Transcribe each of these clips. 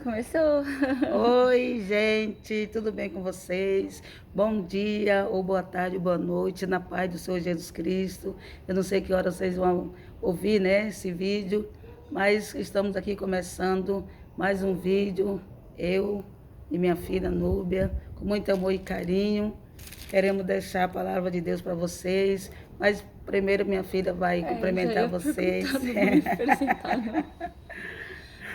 Começou. Oi, gente, tudo bem com vocês? Bom dia, ou boa tarde, ou boa noite, na paz do Senhor Jesus Cristo. Eu não sei que hora vocês vão ouvir, né, esse vídeo, mas estamos aqui começando mais um vídeo, eu e minha filha Núbia, com muito amor e carinho. Queremos deixar a palavra de Deus para vocês, mas primeiro minha filha vai Já cumprimentar ia perguntar, vocês. não vou me apresentar, não.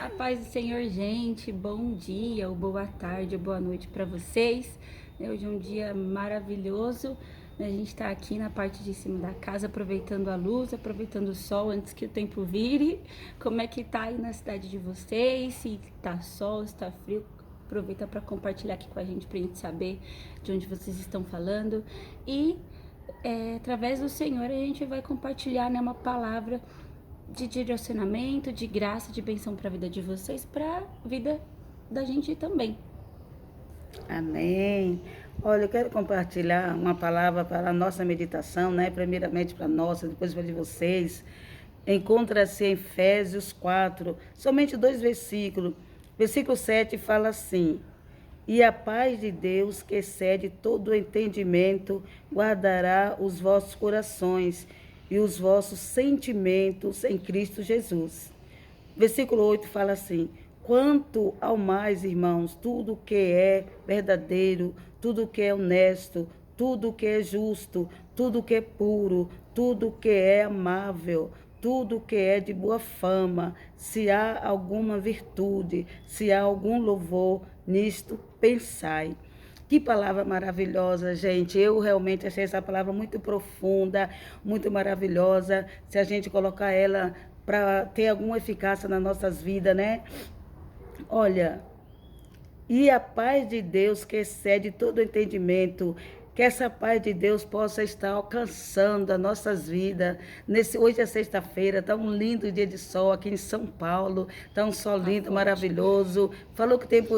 A paz do Senhor, gente. Bom dia, ou boa tarde, ou boa noite para vocês. Hoje é um dia maravilhoso. A gente está aqui na parte de cima da casa, aproveitando a luz, aproveitando o sol antes que o tempo vire. Como é que tá aí na cidade de vocês? Se tá sol, se tá frio, aproveita para compartilhar aqui com a gente, pra gente saber de onde vocês estão falando. E através do Senhor a gente vai compartilhar, né, uma palavra de direcionamento, de graça, de bênção para a vida de vocês, para a vida da gente também. Amém. Olha, eu quero compartilhar uma palavra para a nossa meditação, né? Primeiramente para a nossa, depois para a de vocês. Encontra-se em Efésios 4, somente 2 versículos. Versículo 7 fala assim: E a paz de Deus, que excede todo o entendimento, guardará os vossos corações e os vossos sentimentos em Cristo Jesus. Versículo 8 fala assim: Quanto ao mais, irmãos, tudo que é verdadeiro, tudo que é honesto, tudo que é justo, tudo que é puro, tudo que é amável, tudo que é de boa fama, se há alguma virtude, se há algum louvor, nisto pensai. Que palavra maravilhosa, gente. Eu realmente achei essa palavra muito profunda, muito maravilhosa. Se a gente colocar ela para ter alguma eficácia nas nossas vidas, né? Olha, e a paz de Deus que excede todo entendimento, que essa paz de Deus possa estar alcançando as nossas vidas. Hoje é sexta-feira, está um lindo dia de sol aqui em São Paulo. Está um sol Tá lindo, forte. maravilhoso. Falou que o tempo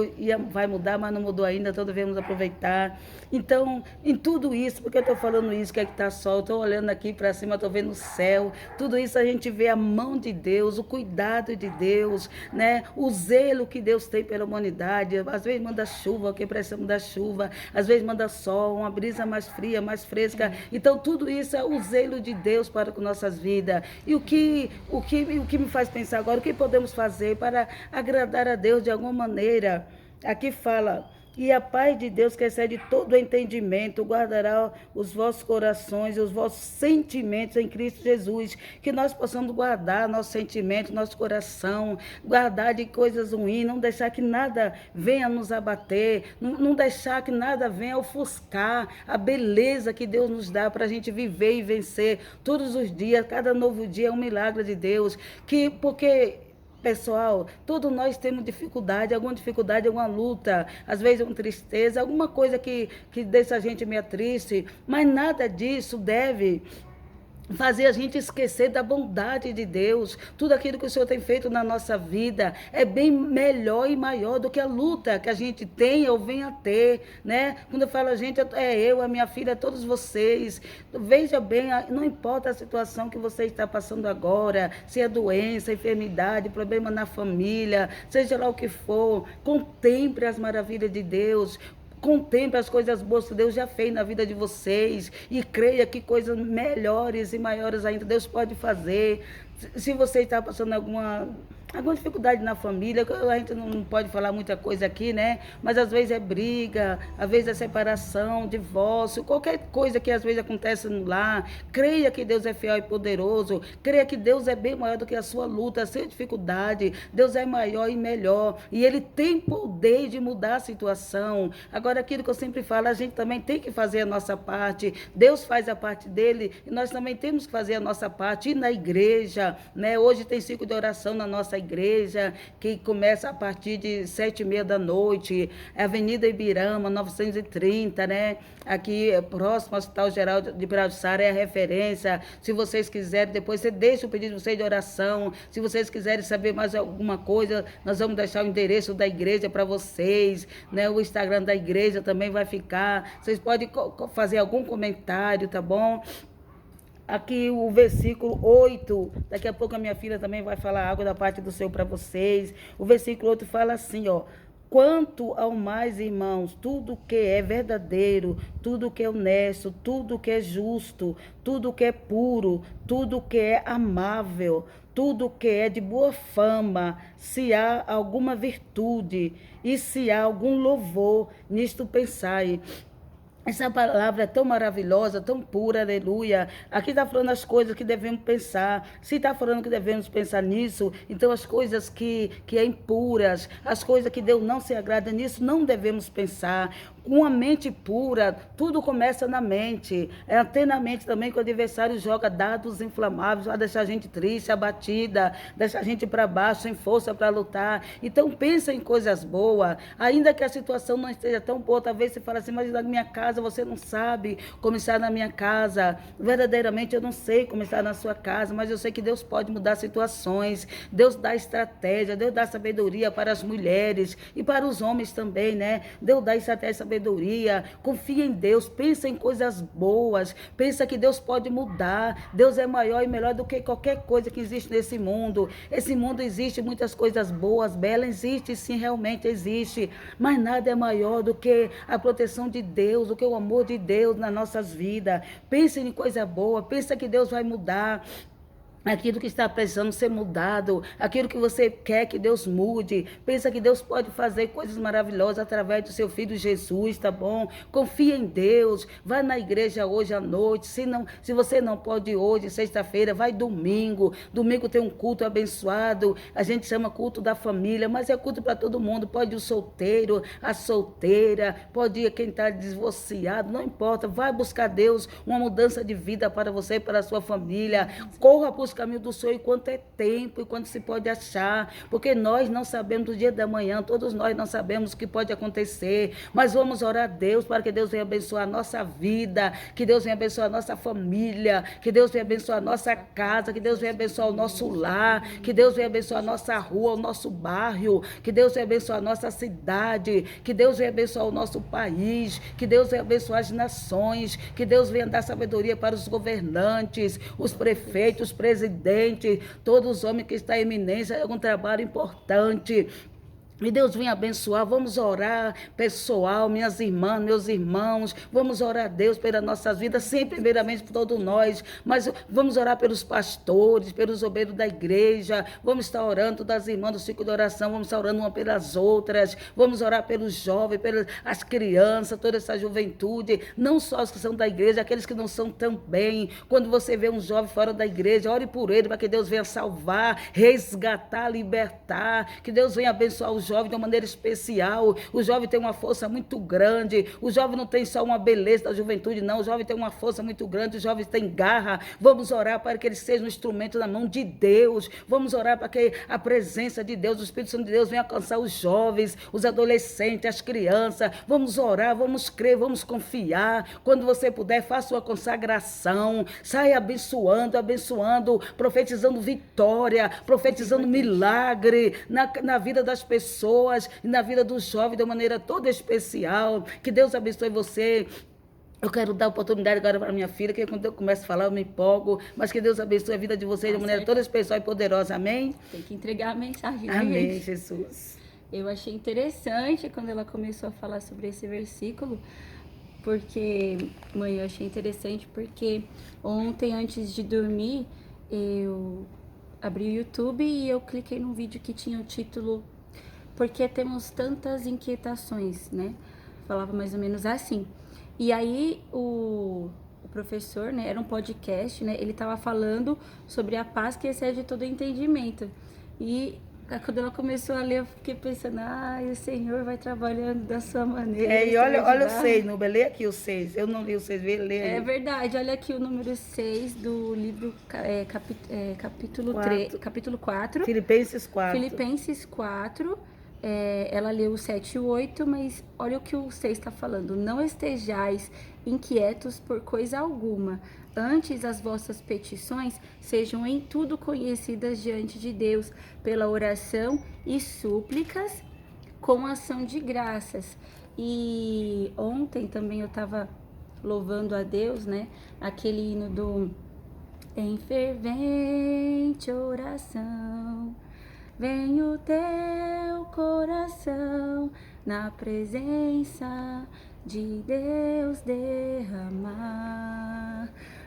vai mudar, mas não mudou ainda, então devemos aproveitar. Então, em tudo isso, porque eu estou falando isso, que é que está sol, estou olhando aqui para cima, estou vendo o céu. Tudo isso a gente vê a mão de Deus, o cuidado de Deus, né? O zelo que Deus tem pela humanidade. Às vezes manda chuva, que precisa da chuva. Às vezes manda sol, uma brisa mais fria, mais fresca. Então, tudo isso é o zelo de Deus para com nossas vidas. E o que me faz pensar agora, o que podemos fazer para agradar a Deus de alguma maneira? Aqui fala: E a paz de Deus, que excede todo entendimento, guardará os vossos corações e os vossos sentimentos em Cristo Jesus. Que nós possamos guardar nosso sentimento, nosso coração, guardar de coisas ruins, não deixar que nada venha nos abater, não deixar que nada venha ofuscar a beleza que Deus nos dá para a gente viver e vencer todos os dias. Cada novo dia é um milagre de Deus. Porque pessoal, todos nós temos dificuldade, alguma luta, às vezes uma tristeza, alguma coisa que deixa a gente meio triste, mas nada disso deve fazer a gente esquecer da bondade de Deus. Tudo aquilo que o Senhor tem feito na nossa vida é bem melhor e maior do que a luta que a gente tem ou venha a ter, né? Quando eu falo a gente, é eu, a minha filha, todos vocês. Veja bem, não importa a situação que você está passando agora, se é doença, enfermidade, problema na família, seja lá o que for, contemple as maravilhas de Deus. Contemple as coisas boas que Deus já fez na vida de vocês e creia que coisas melhores e maiores ainda Deus pode fazer. Se você está passando alguma dificuldade na família, a gente não pode falar muita coisa aqui, né? Mas às vezes é briga, às vezes é separação, divórcio, qualquer coisa que às vezes acontece no lar. Creia que Deus é fiel e poderoso. Creia que Deus é bem maior do que a sua luta, a sua dificuldade. Deus é maior e melhor. E Ele tem poder de mudar a situação. Agora, aquilo que eu sempre falo, a gente também tem que fazer a nossa parte. Deus faz a parte dele e nós também temos que fazer a nossa parte. Ir na igreja, né? Hoje tem ciclo de oração na nossa igreja, que começa a partir de 7h30 da noite, Avenida Ibirama, 930, né? Aqui próximo ao Hospital Geral de Braçara é a referência. Se vocês quiserem, depois você deixa o pedido de vocês de oração. Se vocês quiserem saber mais alguma coisa, nós vamos deixar o endereço da igreja para vocês, né? O Instagram da igreja também vai ficar. Vocês podem fazer algum comentário, tá bom? aqui o versículo 8, daqui a pouco a minha filha também vai falar algo da parte do Senhor para vocês. O versículo 8 fala assim, ó: quanto ao mais, irmãos, tudo que é verdadeiro, tudo que é honesto, tudo que é justo, tudo que é puro, tudo que é amável, tudo que é de boa fama, se há alguma virtude e se há algum louvor, nisto pensai. Essa palavra é tão maravilhosa, tão pura, aleluia. Aqui está falando as coisas que devemos pensar. Se está falando que devemos pensar nisso, então as coisas que é impuras, as coisas que Deus não se agrada nisso, não devemos pensar. Com a mente pura, tudo começa na mente. É até na mente também que o adversário joga dados inflamáveis, vai deixar a gente triste, abatida, deixar a gente para baixo, sem força para lutar. Então pensa em coisas boas, ainda que a situação não esteja tão boa. Talvez você fale assim, mas na minha casa você não sabe como está na minha casa. Verdadeiramente eu não sei como está na sua casa, mas eu sei que Deus pode mudar situações. Deus dá estratégia, Deus dá sabedoria para as mulheres e para os homens também, né? Deus dá estratégia, sabedoria. Confia em Deus, pensa em coisas boas, pensa que Deus pode mudar. Deus é maior e melhor do que qualquer coisa que existe nesse mundo. Esse mundo existe muitas coisas boas, belas, existe sim, realmente existe, mas nada é maior do que a proteção de Deus, do que o amor de Deus nas nossas vidas. Pense em coisa boa, pensa que Deus vai mudar aquilo que está precisando ser mudado, aquilo que você quer que Deus mude. Pensa que Deus pode fazer coisas maravilhosas através do seu filho Jesus, tá bom? Confia em Deus, vai na igreja hoje à noite. Se você não pode ir hoje, sexta-feira, vai domingo. Domingo tem um culto abençoado, a gente chama culto da família, mas é culto para todo mundo. Pode ir o solteiro, a solteira, pode ir quem está divorciado, não importa. Vai buscar Deus, uma mudança de vida para você e para a sua família. Corra para os caminhos do Senhor enquanto é tempo, enquanto se pode achar, porque nós não sabemos do dia da manhã, todos nós não sabemos o que pode acontecer, mas vamos orar a Deus para que Deus venha abençoar a nossa vida, que Deus venha abençoar a nossa família, que Deus venha abençoar a nossa casa, que Deus venha abençoar o nosso lar, que Deus venha abençoar a nossa rua, o nosso bairro, que Deus venha abençoar a nossa cidade, que Deus venha abençoar o nosso país, que Deus venha abençoar as nações, que Deus venha dar sabedoria para os governantes, os prefeitos, os presidente, todos os homens que estão em eminência, é um trabalho importante. E Deus venha abençoar. Vamos orar, pessoal, minhas irmãs, meus irmãos. Vamos orar a Deus pelas nossas vidas, sempre primeiramente por todos nós. Mas vamos orar pelos pastores, pelos obreiros da igreja. Vamos estar orando das irmãs do ciclo de oração. Vamos estar orando uma pelas outras. Vamos orar pelos jovens, pelas as crianças, toda essa juventude. Não só os que são da igreja, aqueles que não são também. Quando você vê um jovem fora da igreja, ore por ele para que Deus venha salvar, resgatar, libertar. Que Deus venha abençoar os jovem de uma maneira especial. O jovem tem uma força muito grande. O jovem não tem só uma beleza da juventude, não. O jovem tem uma força muito grande. O jovem tem garra. Vamos orar para que ele seja um instrumento na mão de Deus. Vamos orar para que a presença de Deus, o Espírito Santo de Deus venha alcançar os jovens, os adolescentes, as crianças. Vamos orar, vamos crer, vamos confiar. Quando você puder, faça uma consagração. Saia abençoando, abençoando, profetizando vitória, profetizando milagre na vida das pessoas, na vida dos jovens de uma maneira toda especial. Que Deus abençoe você. Eu quero dar oportunidade agora para minha filha, que quando eu começo a falar eu me empolgo, mas que Deus abençoe a vida de vocês de maneira toda especial e poderosa. Amém? Tem que entregar a mensagem, né, Amém, gente? Jesus. Eu achei interessante quando ela começou a falar sobre esse versículo, porque, mãe, eu achei interessante porque ontem, antes de dormir, eu abri o YouTube e eu cliquei num vídeo que tinha o título Porque Temos Tantas Inquietações, né? Falava mais ou menos assim. E aí o professor, né, era um podcast, né? Ele tava falando sobre a paz que excede todo entendimento. E quando ela começou a ler, eu fiquei pensando, o Senhor vai trabalhando da sua maneira. E olha o 6, Nubia, lê aqui o 6. Eu não li o 6, lê aí. É verdade, olha aqui o número 6 do livro, capítulo 4. Filipenses 4. Filipenses 4. Ela leu o 7 e o 8, mas olha o que o 6 está falando. Não estejais inquietos por coisa alguma. Antes, as vossas petições sejam em tudo conhecidas diante de Deus, pela oração e súplicas, com ação de graças. E ontem também eu estava louvando a Deus, né? Aquele hino em fervente oração. Vem o teu coração na presença de Deus derramar,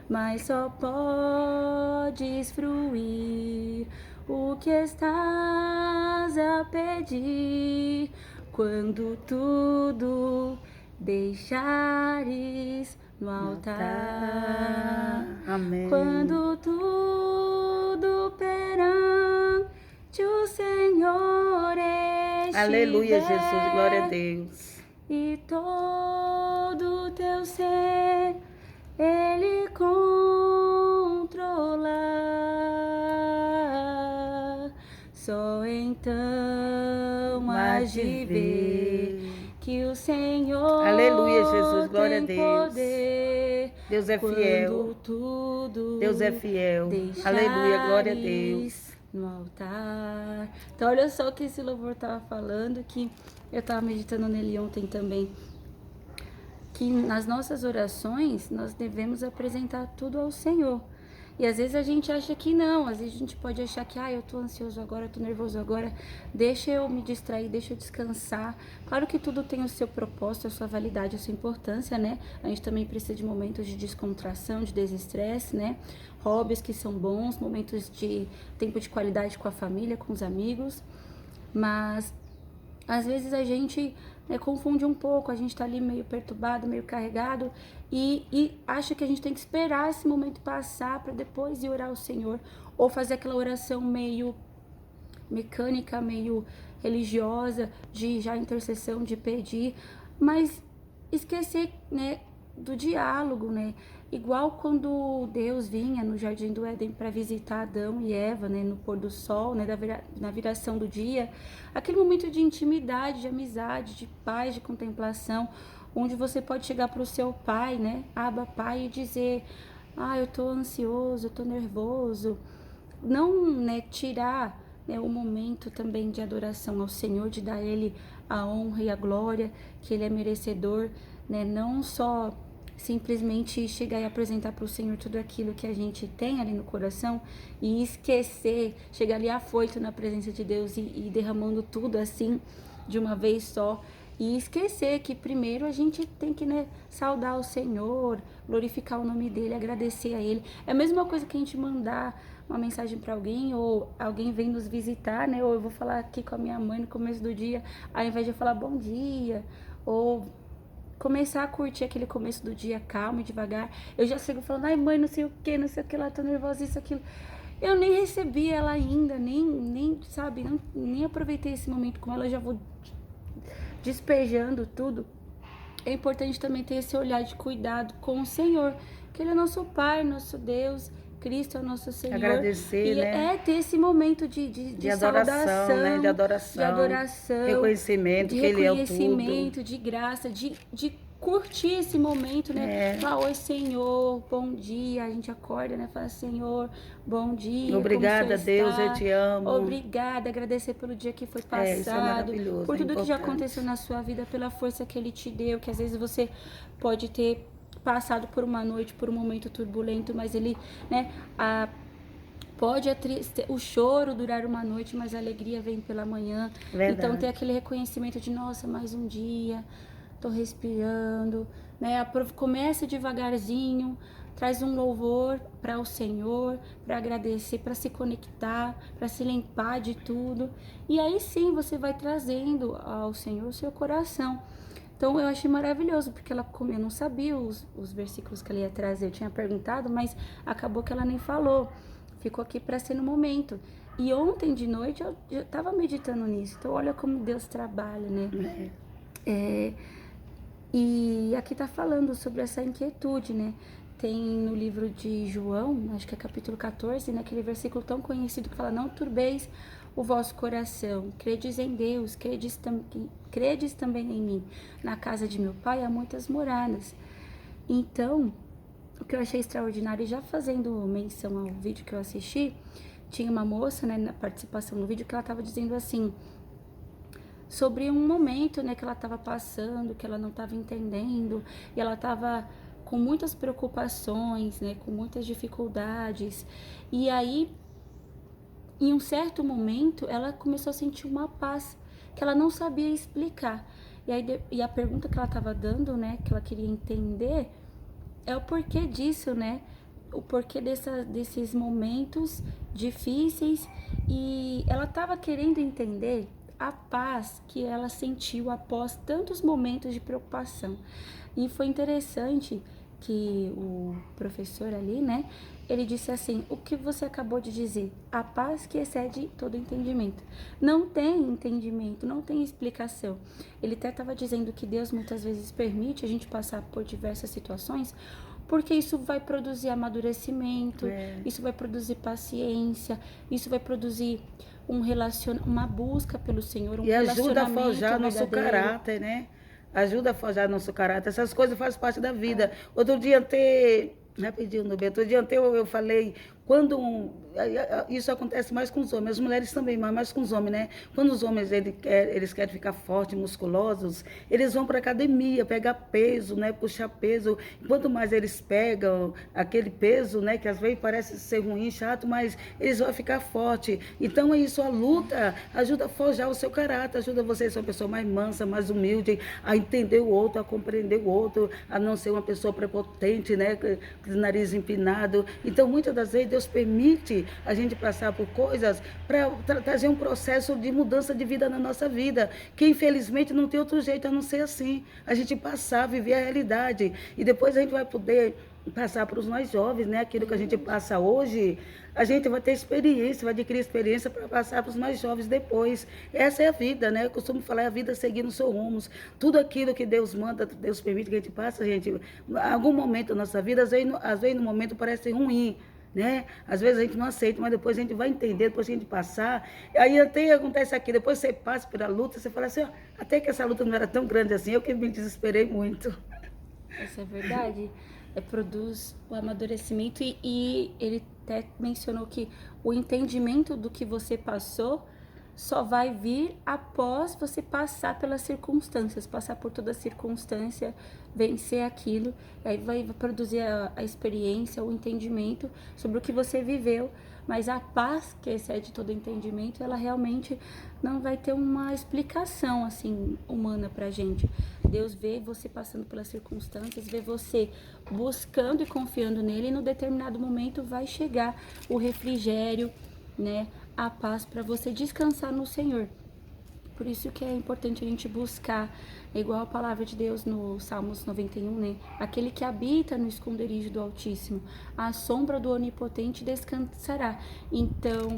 mas só podes fruir o que estás a pedir quando tudo deixares no altar. Amém. Quando tudo perante o Senhor estiver. Aleluia, Jesus, glória a Deus. E todo o teu ser Ele controlar, só então hás de ver que o Senhor, aleluia, Jesus, glória a Deus. Poder, Deus é fiel. Deus é fiel. Aleluia, glória a Deus. No altar. Então, olha só o que esse louvor estava falando, que eu estava meditando nele ontem também. Que nas nossas orações nós devemos apresentar tudo ao Senhor. E às vezes a gente acha que não, às vezes a gente pode achar que eu tô ansioso agora, eu tô nervoso agora, deixa eu me distrair, deixa eu descansar. Claro que tudo tem o seu propósito, a sua validade, a sua importância, né? A gente também precisa de momentos de descontração, de desestresse, né? Hobbies que são bons, momentos de tempo de qualidade com a família, com os amigos. Mas às vezes a gente confunde um pouco, a gente tá ali meio perturbado, meio carregado e acha que a gente tem que esperar esse momento passar para depois ir orar ao Senhor, ou fazer aquela oração meio mecânica, meio religiosa, de já intercessão, de pedir, mas esquecer, né, do diálogo, né? Igual quando Deus vinha no Jardim do Éden para visitar Adão e Eva, né, no pôr do sol, né, na viração do dia, aquele momento de intimidade, de amizade, de paz, de contemplação, onde você pode chegar para o seu pai, né, Abba, pai, e dizer: eu tô ansioso, eu tô nervoso. Não, né, tirar, né, o momento também de adoração ao Senhor, de dar a Ele a honra e a glória, que Ele é merecedor, né, não só simplesmente chegar e apresentar para o Senhor tudo aquilo que a gente tem ali no coração e esquecer, chegar ali afoito na presença de Deus e derramando tudo assim de uma vez só, e esquecer que primeiro a gente tem que, né, saudar o Senhor, glorificar o nome dele, agradecer a ele. É a mesma coisa que a gente mandar uma mensagem para alguém, ou alguém vem nos visitar, né, ou eu vou falar aqui com a minha mãe no começo do dia, ao invés de eu falar bom dia, ou começar a curtir aquele começo do dia calmo e devagar, eu já sigo falando: ai mãe, não sei o que lá, tô nervosa, isso, aquilo. Eu nem recebi ela ainda, nem sabe, nem aproveitei esse momento com ela, eu já vou despejando tudo. É importante também ter esse olhar de cuidado com o Senhor, que Ele é nosso Pai, nosso Deus, Cristo é o nosso Senhor. Agradecer, né? Ter esse momento de adoração, saudação, né? De adoração, reconhecimento, que Ele é o tudo. Reconhecimento, de graça, de curtir esse momento, né? Falar: oi Senhor, bom dia. A gente acorda, né? Fala: Senhor, bom dia. Obrigada, Deus, eu te amo. Obrigada, agradecer pelo dia que foi passado, isso é maravilhoso, por tudo que já importante. aconteceu na sua vida, pela força que Ele te deu, que às vezes você pode ter passado por uma noite, por um momento turbulento, mas Ele, né, pode o choro durar uma noite, mas a alegria vem pela manhã. Verdade. Então ter aquele reconhecimento de: nossa, mais um dia, tô respirando, né? Começa devagarzinho, traz um louvor para o Senhor, para agradecer, para se conectar, para se limpar de tudo, e aí sim você vai trazendo ao Senhor o seu coração. Então eu achei maravilhoso, porque eu não sabia os versículos que ela ia trazer, eu tinha perguntado, mas acabou que ela nem falou, ficou aqui para ser no momento. E ontem de noite eu já estava meditando nisso, então olha como Deus trabalha, né? E aqui tá falando sobre essa inquietude, né? Tem no livro de João, acho que é capítulo 14, naquele versículo tão conhecido que fala: não turbeis o vosso coração, credes em Deus, credes também em mim. Na casa de meu pai há muitas moradas. Então, o que eu achei extraordinário, já fazendo menção ao vídeo que eu assisti, tinha uma moça, né, na participação no vídeo, que ela estava dizendo assim, sobre um momento, né, que ela estava passando, que ela não estava entendendo, e ela estava com muitas preocupações, né, com muitas dificuldades. E aí, em um certo momento, ela começou a sentir uma paz que ela não sabia explicar. E a pergunta que ela estava dando, né, que ela queria entender, é o porquê disso, né? O porquê desses momentos difíceis. E ela estava querendo entender a paz que ela sentiu após tantos momentos de preocupação. E foi interessante que o professor ali, né, ele disse assim: o que você acabou de dizer, a paz que excede todo entendimento. Não tem entendimento, não tem explicação. Ele até estava dizendo que Deus muitas vezes permite a gente passar por diversas situações, porque isso vai produzir amadurecimento, isso vai produzir paciência, isso vai produzir uma busca pelo Senhor, um E ajuda a relacionamento forjar nosso verdadeiro. caráter, né? Ajuda a forjar nosso caráter. Essas coisas fazem parte da vida. Outro dia até, rapidinho, Nubia, outro dia até eu falei, isso acontece mais com os homens, as mulheres também, mas mais com os homens, né? Quando os homens eles querem ficar fortes, musculosos, eles vão para academia, pegar peso, né? Puxar peso. Quanto mais eles pegam aquele peso, né? Que às vezes parece ser ruim, chato, mas eles vão ficar fortes. Então é isso, a luta ajuda a forjar o seu caráter, ajuda você a ser uma pessoa mais mansa, mais humilde, a entender o outro, a compreender o outro, a não ser uma pessoa prepotente, né? Com o nariz empinado. Então, muitas das vezes, Deus permite a gente passar por coisas para trazer um processo de mudança de vida na nossa vida, que infelizmente não tem outro jeito a não ser assim. A gente passar, viver a realidade. E depois a gente vai poder passar para os mais jovens, né? Aquilo que a gente passa hoje, a gente vai ter experiência, vai adquirir experiência para passar para os mais jovens depois. Essa é a vida, né? Eu costumo falar, é a vida seguindo seus rumos. Tudo aquilo que Deus manda, Deus permite que a gente passe, gente, em algum momento da nossa vida, às vezes no momento parece ruim, né? Às vezes a gente não aceita, mas depois a gente vai entender, depois a gente passar. Aí até acontece aqui, depois você passa pela luta, você fala assim, ó, até que essa luta não era tão grande assim, eu que me desesperei muito. Essa é verdade. Produz o amadurecimento e ele até mencionou que o entendimento do que você passou só vai vir após você passar pelas circunstâncias, passar por toda a circunstância, vencer aquilo, aí vai produzir a experiência, o entendimento sobre o que você viveu. Mas a paz que excede todo entendimento, ela realmente não vai ter uma explicação assim humana pra gente. Deus vê você passando pelas circunstâncias, vê você buscando e confiando nele, e no determinado momento vai chegar o refrigério, né, a paz para você descansar no Senhor. Por isso que é importante a gente buscar, igual a palavra de Deus no Salmos 91, né? Aquele que habita no esconderijo do Altíssimo, à sombra do Onipotente descansará. Então,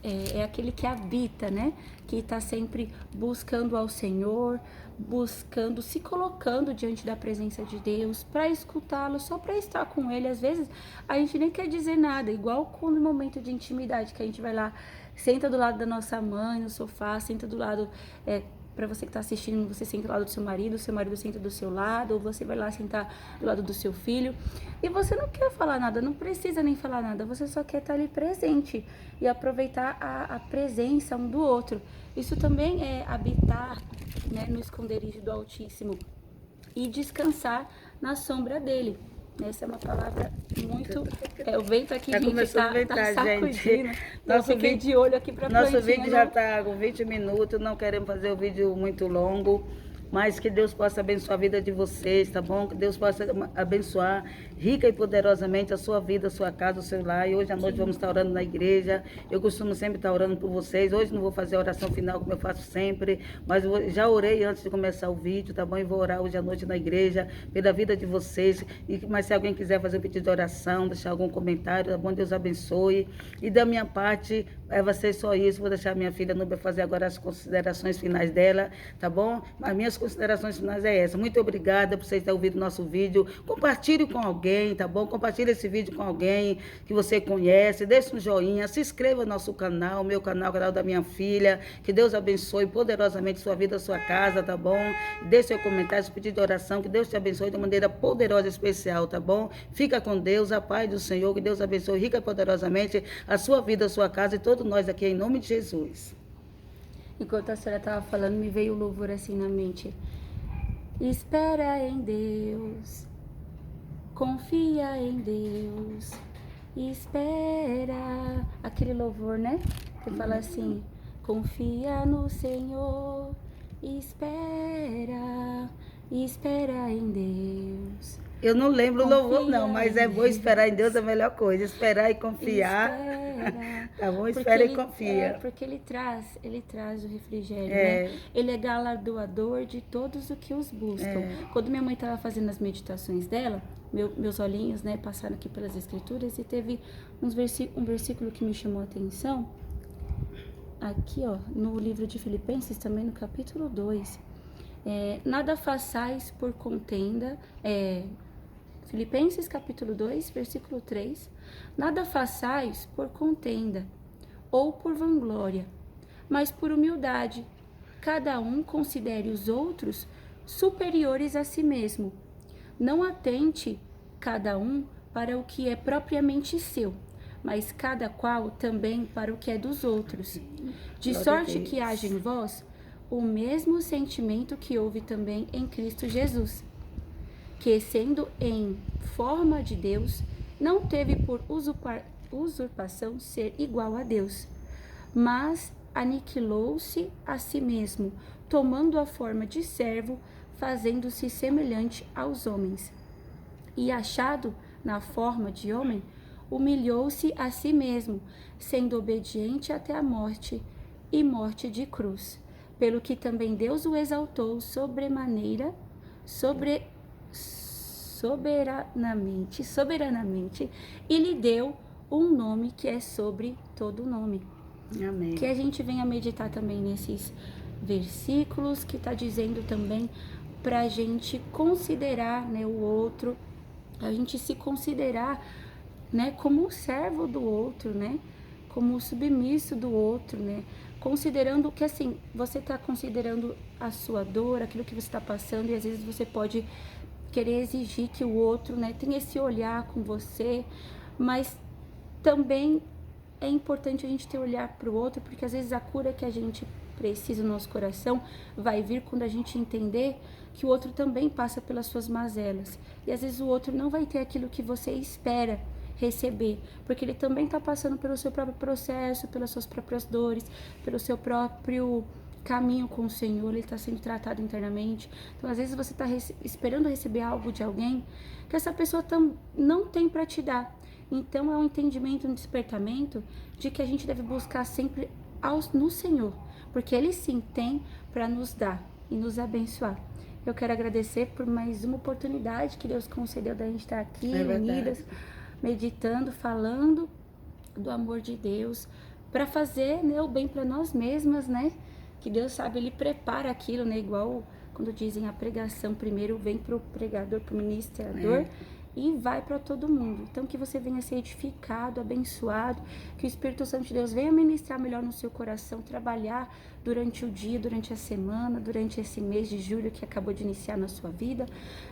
é aquele que habita, né? Que está sempre buscando ao Senhor, buscando, se colocando diante da presença de Deus para escutá-lo, só para estar com Ele. Às vezes a gente nem quer dizer nada, igual quando no momento de intimidade que a gente vai lá, senta do lado da nossa mãe no sofá, senta do lado, para você que está assistindo, você senta do lado do seu marido senta do seu lado, ou você vai lá sentar do lado do seu filho, e você não quer falar nada, não precisa nem falar nada, você só quer estar ali presente e aproveitar a presença um do outro. Isso também é habitar, né, no esconderijo do Altíssimo e descansar na sombra dele. Essa é uma palavra muito... o vento aqui, Já gente, tá sacudindo. gente. Eu fiquei de olho aqui pra plantinha. Nosso vídeo já está com 20 minutos, não queremos fazer o vídeo muito longo. Mas que Deus possa abençoar a vida de vocês, tá bom? Que Deus possa abençoar rica e poderosamente a sua vida, a sua casa, o seu lar. E hoje à noite vamos estar orando na igreja. Eu costumo sempre estar orando por vocês. Hoje não vou fazer a oração final como eu faço sempre, mas eu já orei antes de começar o vídeo, tá bom? E vou orar hoje à noite na igreja pela vida de vocês. Mas se alguém quiser fazer um pedido de oração, deixar algum comentário, tá bom? Deus abençoe. E da minha parte, vai ser só isso. Vou deixar a minha filha Núbia fazer agora as considerações finais dela, tá bom? As minhas considerações finais é essa. Muito obrigada por vocês terem ouvido o nosso vídeo. Compartilhe com alguém, tá bom? Compartilhe esse vídeo com alguém que você conhece. Deixe um joinha. Se inscreva no nosso canal, meu canal, o canal da minha filha. Que Deus abençoe poderosamente sua vida, sua casa, tá bom? Deixe seu comentário, seu pedido de oração. Que Deus te abençoe de maneira poderosa e especial, tá bom? Fica com Deus, a paz do Senhor. Que Deus abençoe rica e poderosamente a sua vida, a sua casa e todos nós aqui, em nome de Jesus. Enquanto a senhora estava falando, me veio o louvor assim na mente. Espera em Deus, confia em Deus, espera. Aquele louvor, né? Que fala assim, confia no Senhor, espera, espera em Deus. Eu não lembro o louvor, Confia não, mas em é bom esperar em Deus, é a melhor coisa. Esperar e confiar. Espera. Tá bom? Porque Espera e ele, confia. porque ele traz o refrigério, É. né? Ele é galardoador de todos os que os buscam. Quando minha mãe estava fazendo as meditações dela, meus olhinhos, né, passaram aqui pelas escrituras e teve um versículo que me chamou a atenção. Aqui, ó, no livro de Filipenses, também no capítulo 2. Nada façais por contenda, Filipenses capítulo 2, versículo 3. Nada façais por contenda ou por vanglória, mas por humildade. Cada um considere os outros superiores a si mesmo. Não atente cada um para o que é propriamente seu, mas cada qual também para o que é dos outros. De sorte que haja em vós o mesmo sentimento que houve também em Cristo Jesus, que, sendo em forma de Deus, não teve por usurpação ser igual a Deus, mas aniquilou-se a si mesmo, tomando a forma de servo, fazendo-se semelhante aos homens. E achado na forma de homem, humilhou-se a si mesmo, sendo obediente até a morte, e morte de cruz. Pelo que também Deus o exaltou sobremaneira, soberanamente, e lhe deu um nome que é sobre todo nome. Amém. Que a gente venha meditar também nesses versículos, que está dizendo também para a gente considerar, né, o outro, a gente se considerar, né, como o servo do outro, né, como o submisso do outro, né, considerando que, assim, você está considerando a sua dor, aquilo que você está passando, e às vezes você pode querer exigir que o outro, né, tenha esse olhar com você, mas também é importante a gente ter olhar para o outro, porque às vezes a cura que a gente precisa no nosso coração vai vir quando a gente entender que o outro também passa pelas suas mazelas, e às vezes o outro não vai ter aquilo que você espera receber, porque ele também está passando pelo seu próprio processo, pelas suas próprias dores, pelo seu próprio caminho com o Senhor, ele está sendo tratado internamente. Então, às vezes você está esperando receber algo de alguém que essa pessoa não tem para te dar. Então, é um entendimento, um despertamento de que a gente deve buscar sempre no Senhor, porque Ele sim tem para nos dar e nos abençoar. Eu quero agradecer por mais uma oportunidade que Deus concedeu da gente estar aqui, unidas, meditando, falando do amor de Deus, para fazer, né, o bem para nós mesmas, né? Que Deus sabe, Ele prepara aquilo, né? Igual quando dizem a pregação primeiro vem para o pregador, para o ministrador, e vai para todo mundo. Então, que você venha ser edificado, abençoado, que o Espírito Santo de Deus venha ministrar melhor no seu coração, trabalhar durante o dia, durante a semana, durante esse mês de julho que acabou de iniciar na sua vida,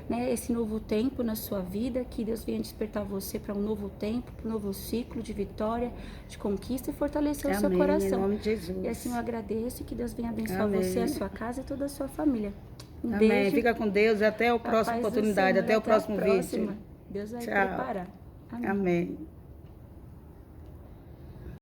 né? Esse novo tempo na sua vida, que Deus venha despertar você para um novo tempo, para um novo ciclo de vitória, de conquista, e fortalecer o seu coração. Em nome de Jesus. E assim eu agradeço, e que Deus venha abençoar você, a sua casa e toda a sua família. Um Amém. beijo. Fica com Deus e até a próxima oportunidade, até o próximo vídeo. Deus vai Tchau. preparar. Amém. Amém.